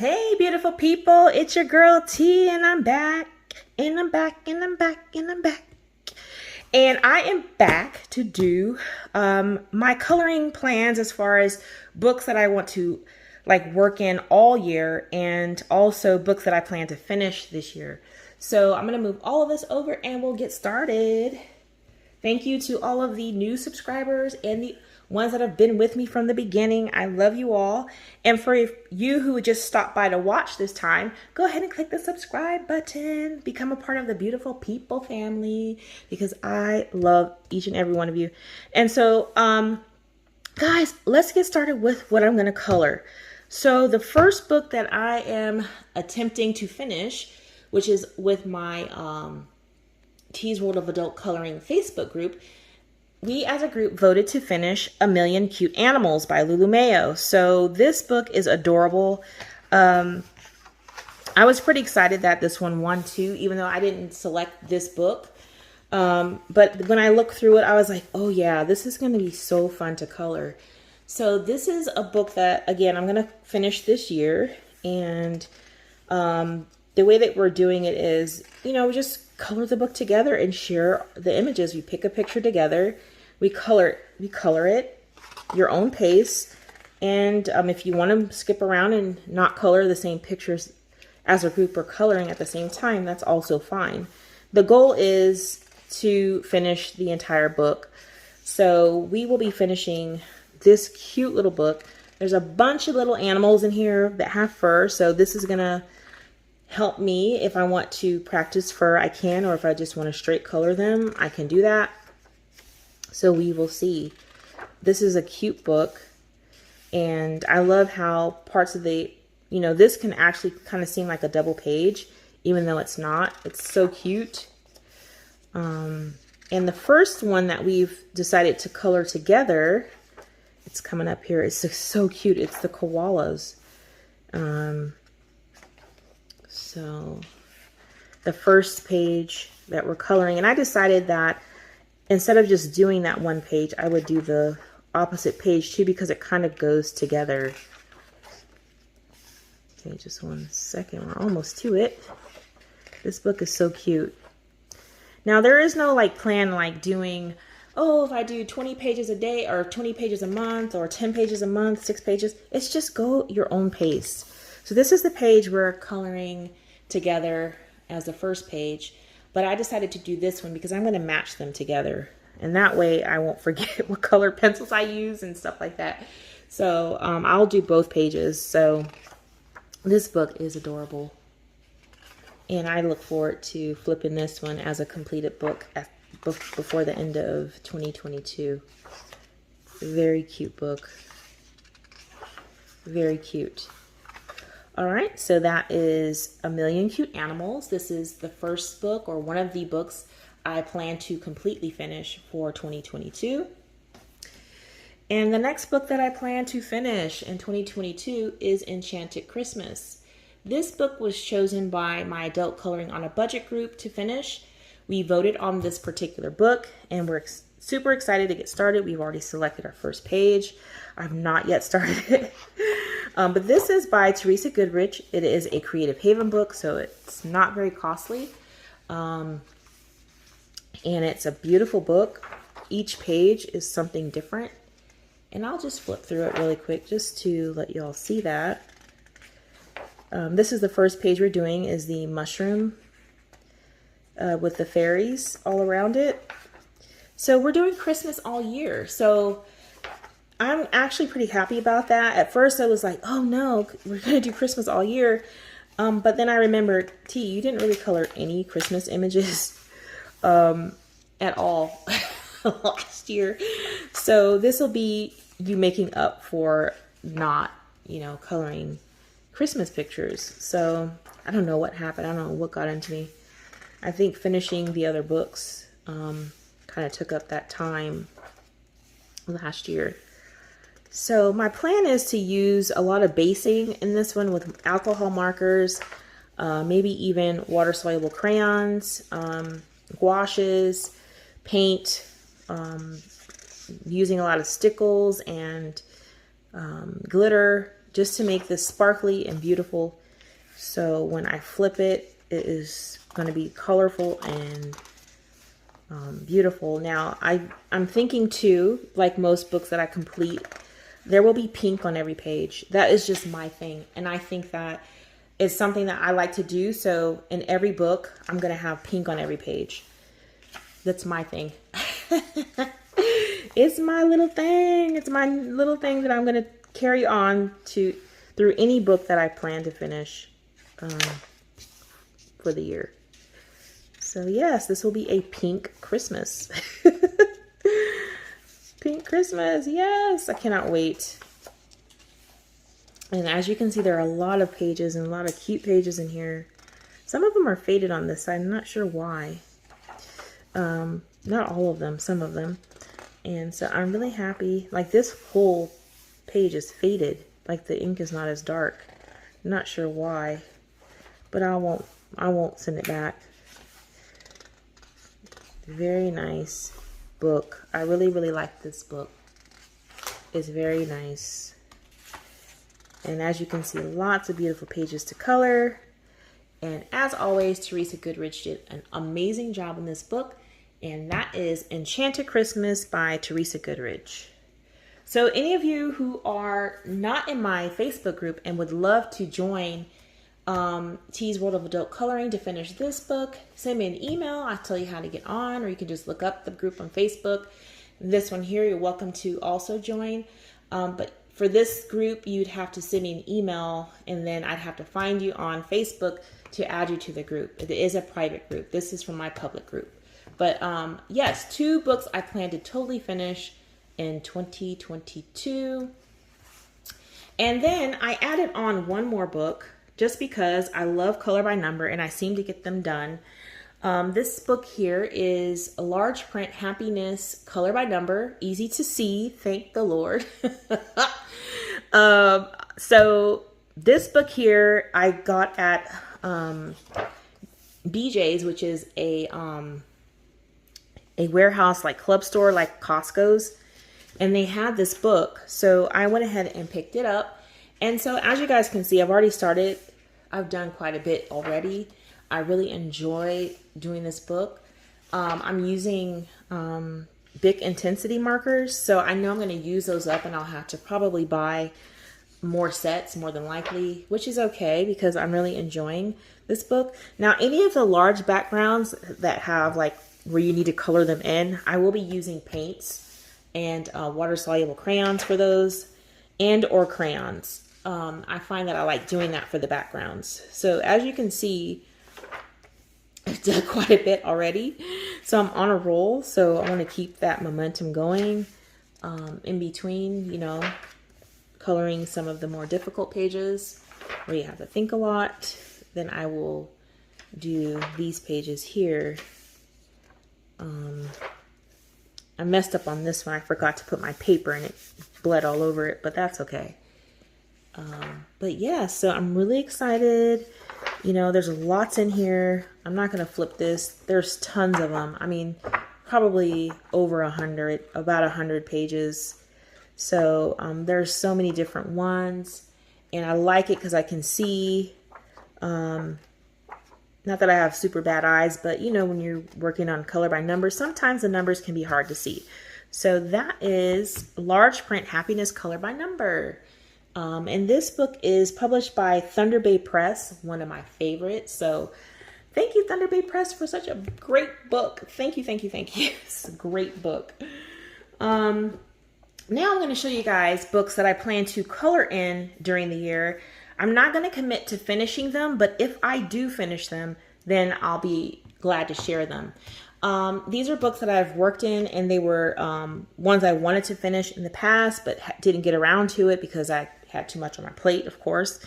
Hey, beautiful people, it's your girl T, and I'm back, and I'm back, and I'm back, and I'm back. And I am back to do my coloring plans as far as books that I want to work in all year, and also books that I plan to finish this year. So I'm going to move all of this over and we'll get started. Thank you to all of the new subscribers and the ones that have been with me from the beginning. I love you all. And for you who just stopped by to watch this time, go ahead and click the subscribe button. Become a part of the beautiful people family, because I love each and every one of you. And so, guys, let's get started with what I'm going to color. So the first book that I am attempting to finish, which is with my T's World of Adult Coloring Facebook group, we as a group voted to finish A Million Cute Animals by Lulu Mayo. So this book is adorable. I was pretty excited that this one won too, even though I didn't select this book. But when I looked through it, I was like, oh yeah, this is going to be so fun to color. So this is a book that, again, I'm going to finish this year. And the way that we're doing it is, you know, we just color the book together and share the images. We pick a picture together, we color it your own pace. And if you want to skip around and not color the same pictures as a group or coloring at the same time, that's also fine. The goal is to finish the entire book. So we will be finishing this cute little book. There's a bunch of little animals in here that have fur, so this is gonna help me. If I want to practice fur, I can, or if I just want to straight color them, I can do that. So we will see. This is a cute book, and I love how parts of the, you know, this can actually kind of seem like a double page, even though it's not. It's so cute. And the first one that we've decided to color together, it's coming up here. It's so cute. It's the koalas. So the first page that we're coloring, and I decided that instead of just doing that one page, I would do the opposite page too, because it kind of goes together. Okay, just one second. We're almost to it. This book is so cute. Now there is no plan doing, oh, if I do 20 pages a day or 20 pages a month or 10 pages a month, 6 pages. It's just go your own pace. So this is the page we're coloring together as the first page, but I decided to do this one because I'm going to match them together, and that way I won't forget what color pencils I use and stuff like that. So I'll do both pages. So this book is adorable, and I look forward to flipping this one as a completed book before the end of 2022. Very cute book. Very cute. All right, so that is A Million Cute Animals. This is the first book, or one of the books I plan to completely finish for 2022. And the next book that I plan to finish in 2022 is Enchanted Christmas. This book was chosen by my Adult Coloring on a Budget group to finish. We voted on this particular book, and we're super excited to get started. We've already selected our first page. I've not yet started it. But this is by Teresa Goodrich. It is a Creative Haven book, so it's not very costly. And it's a beautiful book. Each page is something different. And I'll just flip through it really quick just to let y'all see that. This is the first page we're doing, is the mushroom with the fairies all around it. So we're doing Christmas all year. So I'm actually pretty happy about that. At first I was like, oh no, we're going to do Christmas all year. But then I remembered, T, you didn't really color any Christmas images at all last year. So this will be you making up for not, you know, coloring Christmas pictures. So I don't know what happened. I don't know what got into me. I think finishing the other books kind of took up that time last year. So my plan is to use a lot of basing in this one with alcohol markers, maybe even water-soluble crayons, gouaches, paint, using a lot of stickles and glitter, just to make this sparkly and beautiful. So when I flip it, it is going to be colorful and beautiful. Now I'm thinking too, like most books that I complete, there will be pink on every page. That is just my thing. And I think that is something that I like to do. So in every book, I'm going to have pink on every page. That's my thing. It's my little thing. It's my little thing that I'm going to carry on through any book that I plan to finish for the year. So yes, this will be a pink Christmas. Pink Christmas, yes! I cannot wait. And as you can see, there are a lot of pages and a lot of cute pages in here. Some of them are faded on this side. I'm not sure why. Not all of them, some of them. And so I'm really happy. Like this whole page is faded. Like the ink is not as dark. I'm not sure why, but I won't send it back. Very nice book. I really, really like this book. It's very nice. And as you can see, lots of beautiful pages to color. And as always, Teresa Goodrich did an amazing job in this book. And that is Enchanted Christmas by Teresa Goodrich. So any of you who are not in my Facebook group and would love to join T's World of Adult Coloring to finish this book, send me an email. I'll tell you how to get on, or you can just look up the group on Facebook. This one here, you're welcome to also join. But for this group, you'd have to send me an email, and then I'd have to find you on Facebook to add you to the group. It is a private group. This is from my public group. But yes, 2 books I plan to totally finish in 2022. And then I added on one more book just because I love color by number and I seem to get them done. This book here is a large print happiness color by number, easy to see, thank the Lord. So this book here I got at BJ's, which is a warehouse like club store like Costco's, and they had this book, so I went ahead and picked it up. And so as you guys can see, I've already started. I've done quite a bit already. I really enjoy doing this book. I'm using Bic Intensity markers, so I know I'm going to use those up, and I'll have to probably buy more sets more than likely, which is okay because I'm really enjoying this book. Now, any of the large backgrounds that have like where you need to color them in, I will be using paints and water-soluble crayons for those, and or crayons. I find that I like doing that for the backgrounds. So as you can see, I've done quite a bit already. So I'm on a roll, so I want to keep that momentum going in between, you know, coloring some of the more difficult pages where you have to think a lot. Then I will do these pages here. I messed up on this one. I forgot to put my paper and it bled all over it, but that's okay. But yeah, so I'm really excited. You know, there's lots in here. I'm not going to flip this. There's tons of them. I mean, probably over 100, about 100 pages. So there's so many different ones, and I like it because I can see. Not that I have super bad eyes, but you know, when you're working on color by numbers, sometimes the numbers can be hard to see. So that is large print happiness color by number. And this book is published by Thunder Bay Press, one of my favorites. So thank you, Thunder Bay Press, for such a great book. Thank you, thank you, thank you. It's a great book. Now I'm going to show you guys books that I plan to color in during the year. I'm not going to commit to finishing them, but if I do finish them, then I'll be glad to share them. These are books that I've worked in, and they were ones I wanted to finish in the past, but didn't get around to it because I had too much on my plate, of course.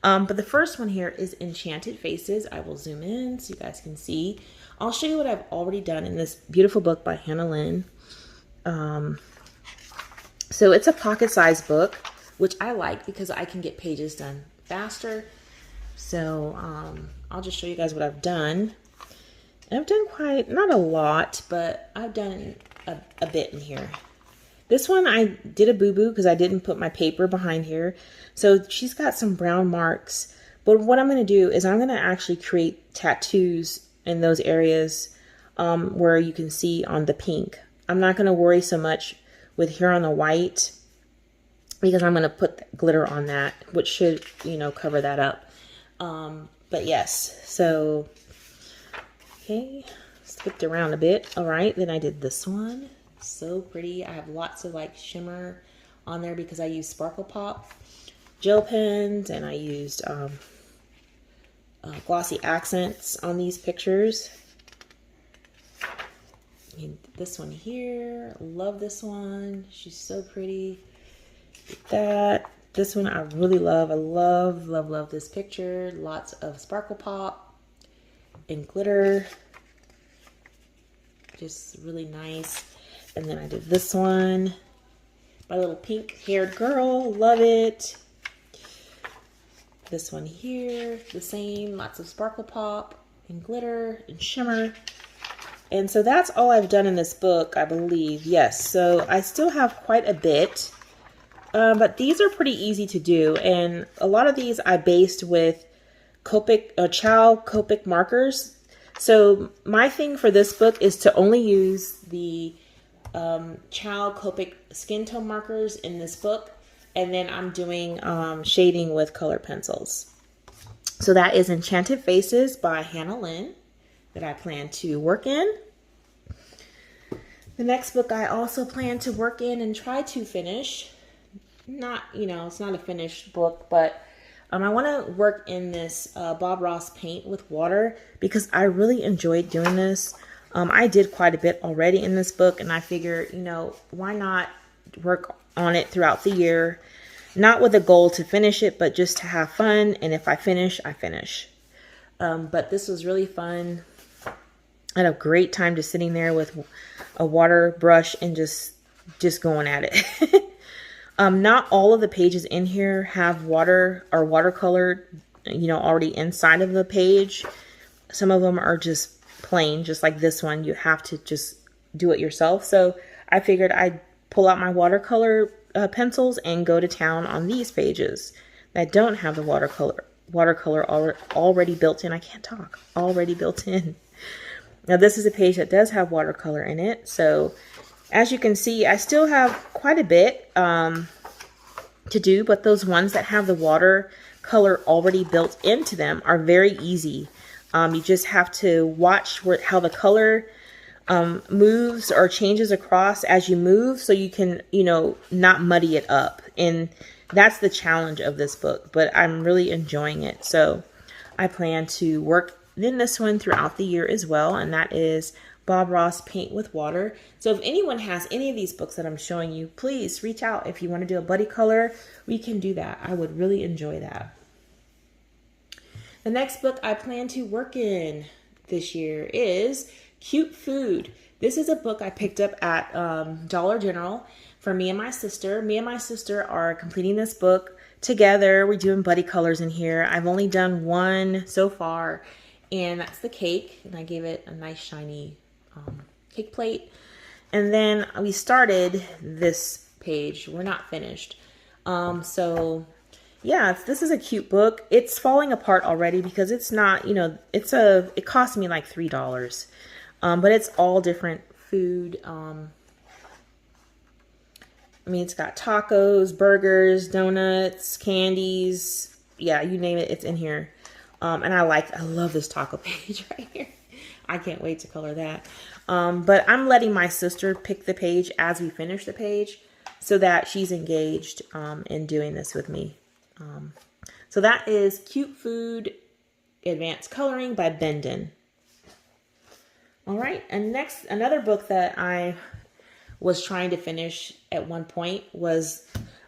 But the first one here is Enchanted Faces. I will zoom in so you guys can see. I'll show you what I've already done in this beautiful book by Hannah Lynn. So it's a pocket-sized book, which I like because I can get pages done faster. So I'll just show you guys what I've done. I've done quite, not a lot, but I've done a bit in here. This one I did a boo-boo because I didn't put my paper behind here. So she's got some brown marks. But what I'm going to do is I'm going to actually create tattoos in those areas where you can see on the pink. I'm not going to worry so much with here on the white because I'm going to put glitter on that, which should, you know, cover that up. But yes, so, okay, skipped around a bit. All right, then I did this one. So pretty. I have lots of like shimmer on there because I use Sparkle Pop gel pens, and I used glossy accents on these pictures. And this one here, love this one. She's so pretty. That. This one I really love. I love, love, love this picture. Lots of Sparkle Pop and glitter. Just really nice. And then I did this one. My little pink haired girl. Love it. This one here. The same. Lots of Sparkle Pop and glitter and shimmer. And so that's all I've done in this book, I believe. Yes. So I still have quite a bit. But these are pretty easy to do. And a lot of these I based with Chow Copic markers. So my thing for this book is to only use the Chow Copic skin tone markers in this book, and then I'm doing shading with color pencils. So that is Enchanted Faces by Hannah Lynn that I plan to work in. The next book I also plan to work in and try to finish. Not, you know, it's not a finished book, but I want to work in this Bob Ross paint with water because I really enjoyed doing this. I did quite a bit already in this book, and I figure, you know, why not work on it throughout the year? Not with a goal to finish it, but just to have fun. And if I finish, I finish. But this was really fun. I had a great time just sitting there with a water brush and just going at it. Not all of the pages in here have water or watercolor, you know, already inside of the page. Some of them are just plain, just like this one. You have to just do it yourself. So I figured I'd pull out my watercolor pencils and go to town on these pages that don't have the watercolor already built in. I can't talk. Already built in. Now this is a page that does have watercolor in it. So as you can see, I still have quite a bit to do, but those ones that have the watercolor already built into them are very easy. You just have to watch how the color moves or changes across as you move, so you can, you know, not muddy it up. And that's the challenge of this book, but I'm really enjoying it. So I plan to work in this one throughout the year as well, and that is Bob Ross Paint with Water. So if anyone has any of these books that I'm showing you, please reach out. If you want to do a buddy color, we can do that. I would really enjoy that. The next book I plan to work in this year is Cute Food. This is a book I picked up at Dollar General for me and my sister. Me and my sister are completing this book together. We're doing buddy colors in here. I've only done one so far, and that's the cake. And I gave it a nice shiny cake plate. And then we started this page. We're not finished. So yeah, this is a cute book. It's falling apart already because it's not, you know, it cost me like $3. But it's all different food. I mean, it's got tacos, burgers, donuts, candies. Yeah, you name it, it's in here. And I love this taco page right here. I can't wait to color that. But I'm letting my sister pick the page as we finish the page so that she's engaged in doing this with me. So that is Cute Food Advanced Coloring by Bendon. All right, and next, another book that I was trying to finish at one point was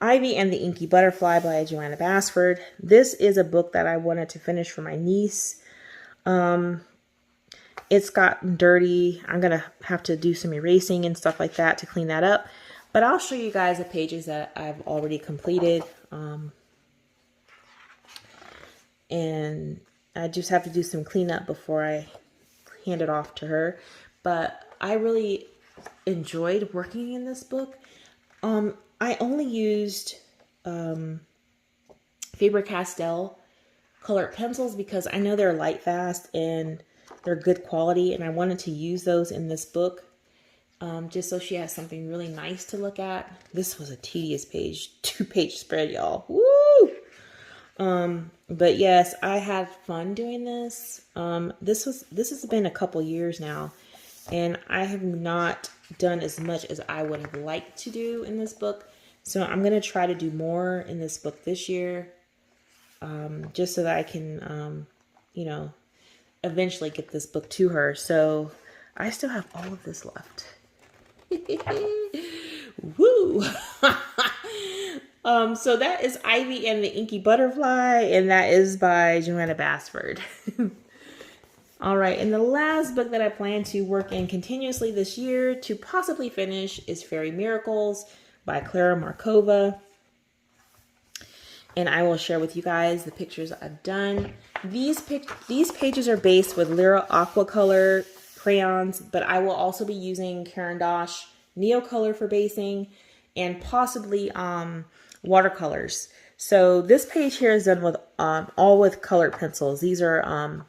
Ivy and the Inky Butterfly by Joanna Basford. This is a book that I wanted to finish for my niece. It's gotten dirty. I'm going to have to do some erasing and stuff like that to clean that up. But I'll show you guys the pages that I've already completed. And I just have to do some cleanup before I hand it off to her. But I really enjoyed working in this book. I only used Faber-Castell colored pencils because I know they're light fast and they're good quality, and I wanted to use those in this book just so she has something really nice to look at. This was a tedious page, 2-page spread, y'all. Woo! But yes, I had fun doing this. This has been a couple years now, and I have not done as much as I would have liked to do in this book. So I'm going to try to do more in this book this year, just so that I can, you know, eventually get this book to her. So I still have all of this left. Woo! So that is Ivy and the Inky Butterfly, and that is by Joanna Basford. All right, and the last book that I plan to work in continuously this year to possibly finish is Fairy Miracles by Clara Markova. And I will share with you guys the pictures I've done. These pages are based with Lyra Aquacolor crayons, but I will also be using Caran d'Ache Neocolor for basing and possibly watercolors. So this page here is done with all with colored pencils. These are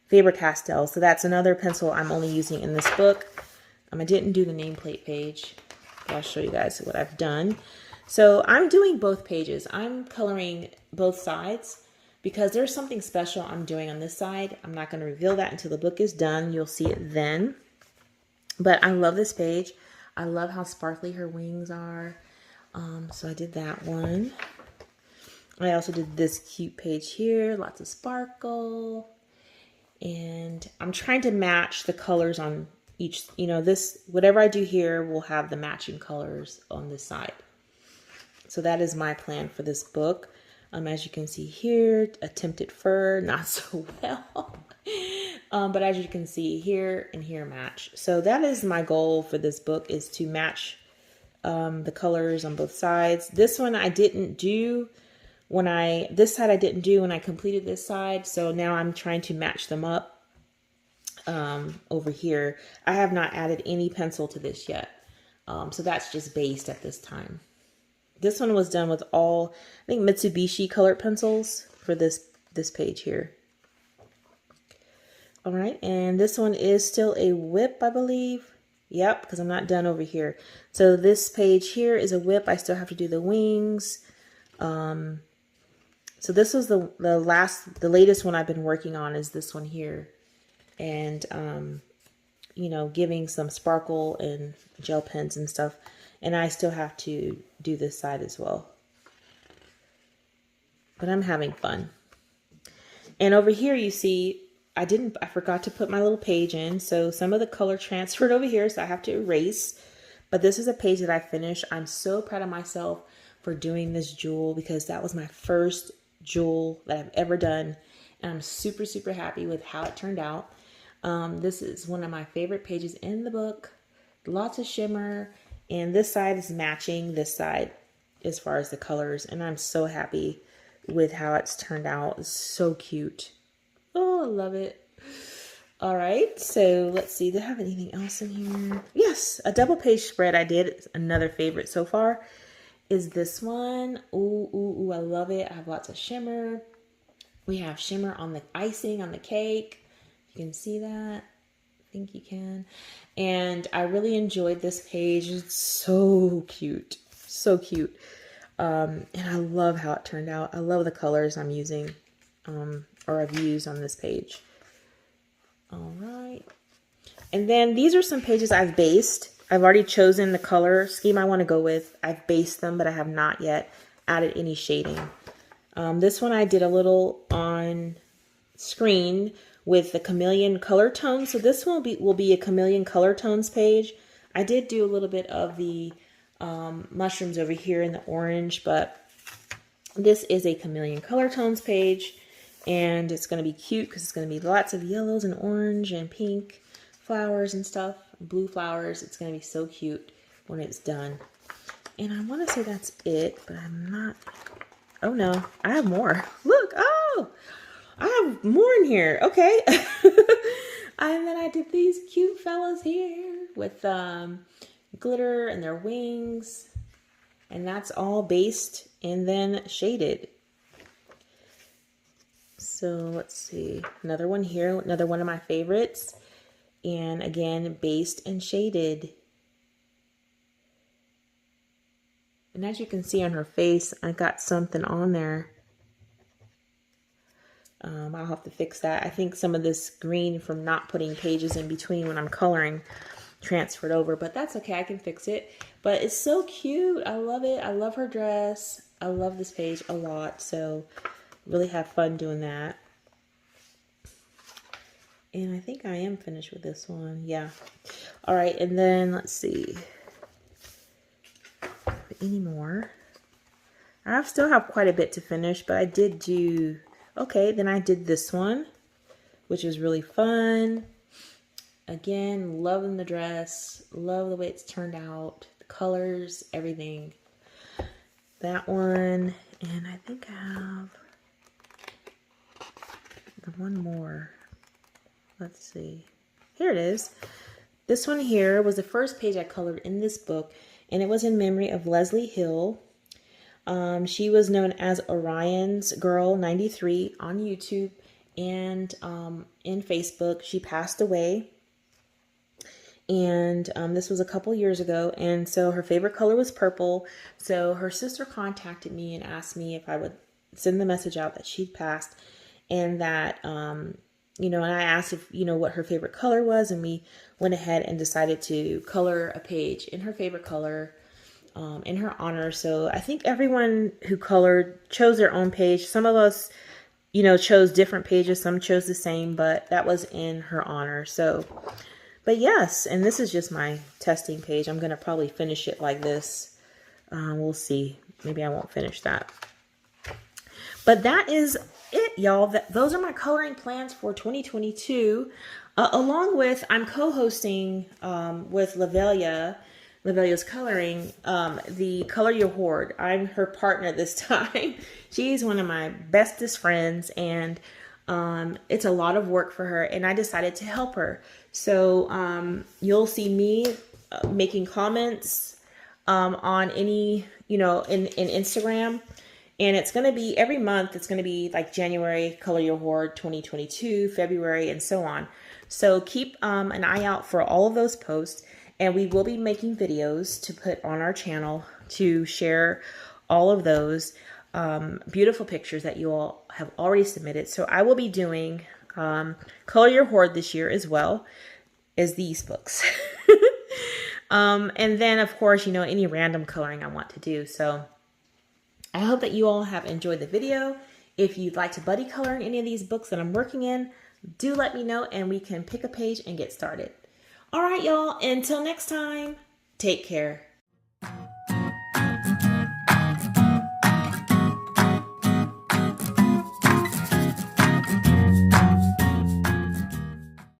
Faber-Castell. So that's another pencil I'm only using in this book. I didn't do the nameplate page, but I'll show you guys what I've done. So I'm doing both pages. I'm coloring both sides because there's something special I'm doing on this side. I'm not going to reveal that until the book is done. You'll see it then. But I love this page. I love how sparkly her wings are. So I did that one. I also did this cute page here. Lots of sparkle. And I'm trying to match the colors on each, you know, this, whatever I do here will have the matching colors on this side. So that is my plan for this book. As you can see here, Attempted Fur, not so well. But as you can see here and here match. So that is my goal for this book, is to match the colors on both sides. This one I didn't do this side I didn't do when I completed this side. So now I'm trying to match them up over here. I have not added any pencil to this yet. So that's just based at this time. This one was done with all, I think, Mitsubishi colored pencils for this page here. All right, and this one is still a whip, I believe. Yep, because I'm not done over here. So this page here is a whip. I still have to do the wings. So this was the latest one I've been working on is this one here. And, you know, giving some sparkle and gel pens and stuff. And I still have to do this side as well. But I'm having fun. And over here you see, I forgot to put my little page in. So some of the color transferred over here, so I have to erase. But this is a page that I finished. I'm so proud of myself for doing this jewel because that was my first jewel that I've ever done. And I'm super, super happy with how it turned out. This is one of my favorite pages in the book. Lots of shimmer. And this side is matching this side as far as the colors. And I'm so happy with how it's turned out. It's so cute. Oh, I love it. All right. So let's see. Do I have anything else in here? Yes. A double page spread I did. It's another favorite so far is this one. Ooh, ooh, ooh. I love it. I have lots of shimmer. We have shimmer on the icing on the cake. You can see that. I think you can. And I really enjoyed this page. It's so cute. So cute. And I love how it turned out. I love the colors I'm using, or I've used on this page. All right. And then these are some pages I've based. I've already chosen the color scheme I want to go with. I've based them, but I have not yet added any shading. This one I did a little on screen with the chameleon color tones. So this one will be a chameleon color tones page. I did do a little bit of the mushrooms over here in the orange, but this is a chameleon color tones page, and it's going to be cute because it's going to be lots of yellows and orange and pink flowers and stuff, blue flowers. It's going to be so cute when it's done. And I want to say that's it, but I'm not. Oh no, I have more. Look, oh, I have more in here. Okay. And then I did these cute fellas here with glitter and their wings. And that's all based and then shaded. So let's see, another one here, another one of my favorites. And again, based and shaded. And as you can see on her face, I got something on there. I'll have to fix that. I think some of this green from not putting pages in between when I'm coloring transferred over, but that's okay. I can fix it. But it's so cute. I love it. I love her dress. I love this page a lot. So really have fun doing that. And I think I am finished with this one. Yeah. All right. And then let's see. Any more? I still have quite a bit to finish, but I did do, okay, then I did this one, which was really fun. Again, loving the dress, love the way it's turned out, the colors, everything. That one, and I think I have the one more. Let's see. Here it is. This one here was the first page I colored in this book, and it was in memory of Leslie Hill. She was known as Orion's Girl 93 on YouTube and in Facebook. She passed away, and this was a couple years ago, and so her favorite color was purple. So her sister contacted me and asked me if I would send the message out that she'd passed, and that you know, and I asked if, you know, what her favorite color was, and we went ahead and decided to color a page in her favorite color in her honor. So I think everyone who colored chose their own page. Some of us, you know, chose different pages. Some chose the same, but that was in her honor. So, but yes, and this is just my testing page. I'm going to probably finish it like this. We'll see. Maybe I won't finish that. But that is it, y'all. Those are my coloring plans for 2022. Along with, I'm co-hosting with Lovella's Coloring, the Color Your Hoard. I'm her partner this time. She's one of my bestest friends, and it's a lot of work for her, and I decided to help her. So you'll see me making comments on any, you know, in Instagram. And it's going to be every month. It's going to be like January, Color Your Hoard 2022, February, and so on. So keep an eye out for all of those posts. And we will be making videos to put on our channel to share all of those beautiful pictures that you all have already submitted. So I will be doing Color Your Hoard this year as well as these books. And then, of course, you know, any random coloring I want to do. So I hope that you all have enjoyed the video. If you'd like to buddy color in any of these books that I'm working in, do let me know and we can pick a page and get started. All right, y'all. Until next time, take care.